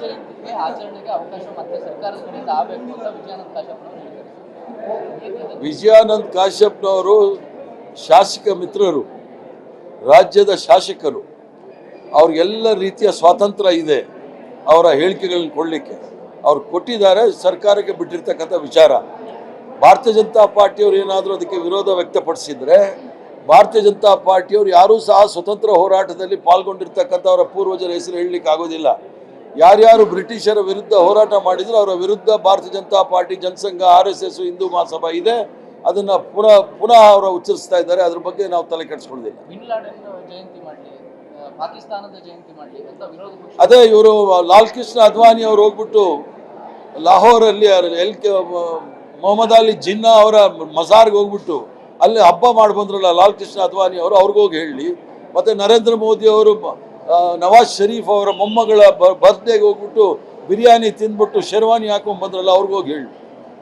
ಜಯಂತಿಗೆ ಆಚರಣೆಗೆ ಅವಕಾಶ ಮತ್ತೆ ಸರ್ಕಾರದ ಕಡೆಯಿಂದ ಆಗಬೇಕು ಅಂತ ವಿಜಯಾನಂದ ಕಾಶ್ಯಪ್ನವರು ಹೇಳಿದ್ದಾರೆ. ವಿಜಯಾನಂದ್ ಕಾಶ್ಯಪ್ನವರು ಶಾಸಕ ಮಿತ್ರರು, ರಾಜ್ಯದ ಶಾಸಕರು, ಅವ್ರಿಗೆಲ್ಲ ರೀತಿಯ ಸ್ವಾತಂತ್ರ್ಯ ಇದೆ ಅವರ ಹೇಳಿಕೆಗಳನ್ನ ಕೊಡಲಿಕ್ಕೆ. ಅವ್ರು ಕೊಟ್ಟಿದ್ದಾರೆ, ಸರ್ಕಾರಕ್ಕೆ ಬಿಟ್ಟಿರ್ತಕ್ಕಂಥ ವಿಚಾರ. ಭಾರತೀಯ ಜನತಾ ಪಾರ್ಟಿಯವರು ಏನಾದರೂ ಅದಕ್ಕೆ ವಿರೋಧ ವ್ಯಕ್ತಪಡಿಸಿದರೆ, ಭಾರತೀಯ ಜನತಾ ಪಾರ್ಟಿಯವರು ಯಾರೂ ಸಹ ಸ್ವತಂತ್ರ ಹೋರಾಟದಲ್ಲಿ ಪಾಲ್ಗೊಂಡಿರ್ತಕ್ಕಂಥವರ ಪೂರ್ವಜರ ಹೆಸರು ಹೇಳಲಿಕ್ಕೆ ಆಗೋದಿಲ್ಲ. ಯಾರ್ಯಾರು ಬ್ರಿಟಿಷರ ವಿರುದ್ಧ ಹೋರಾಟ ಮಾಡಿದ್ರು ಅವರ ವಿರುದ್ಧ ಭಾರತೀಯ ಜನತಾ ಪಾರ್ಟಿ, ಜನಸಂಘ, RSS, ಹಿಂದೂ ಮಹಾಸಭಾ ಇದೆ. ಅದನ್ನು ಪುನಃ ಅವರು ಉಚ್ಚರಿಸ್ತಾ ಇದ್ದಾರೆ. ಅದ್ರ ಬಗ್ಗೆ ನಾವು ತಲೆ ಕೆಡಿಸ್ಕೊಳ್ಳೋದಿಲ್ಲ. ಬಿನ್ ಲಾಡೆನ್ ಜಯಂತಿ ಮಾಡಲಿ, ಪಾಕಿಸ್ತಾನದ ಜಯಂತಿ ಮಾಡಲಿ ಅಂತ ವಿರೋಧ ಪಕ್ಷ. ಅದೇ ಇವರು ಲಾಲ್ ಕೃಷ್ಣ ಅದ್ವಾನಿ ಅವರು ಹೋಗ್ಬಿಟ್ಟು ಲಾಹೋರಲ್ಲಿ ಮೊಹಮ್ಮದ್ ಅಲಿ ಜಿನ್ನಾ ಅವರ ಮಜಾರ್ಗೆ ಹೋಗ್ಬಿಟ್ಟು ಅಲ್ಲಿ ಹಬ್ಬ ಮಾಡಿ ಬಂದ್ರಲ್ಲ ಲಾಲ್ ಕೃಷ್ಣ ಅದ್ವಾನಿ ಅವರು, ಅವ್ರಿಗೋಗಿ ಹೇಳಿ. ಮತ್ತು ನರೇಂದ್ರ ಮೋದಿ ಅವರು ನವಾಜ್ ಶರೀಫ್ ಅವರ ಮೊಮ್ಮಗಳ ಬರ್ತ್ಡೇಗೆ ಹೋಗ್ಬಿಟ್ಟು ಬಿರಿಯಾನಿ ತಿಂದ್ಬಿಟ್ಟು ಶೆರ್ವಾನಿ ಹಾಕೊಂಡು ಬಂದ್ರಲ್ಲ, ಅವ್ರಿಗೋಗಿ ಹೇಳಿ.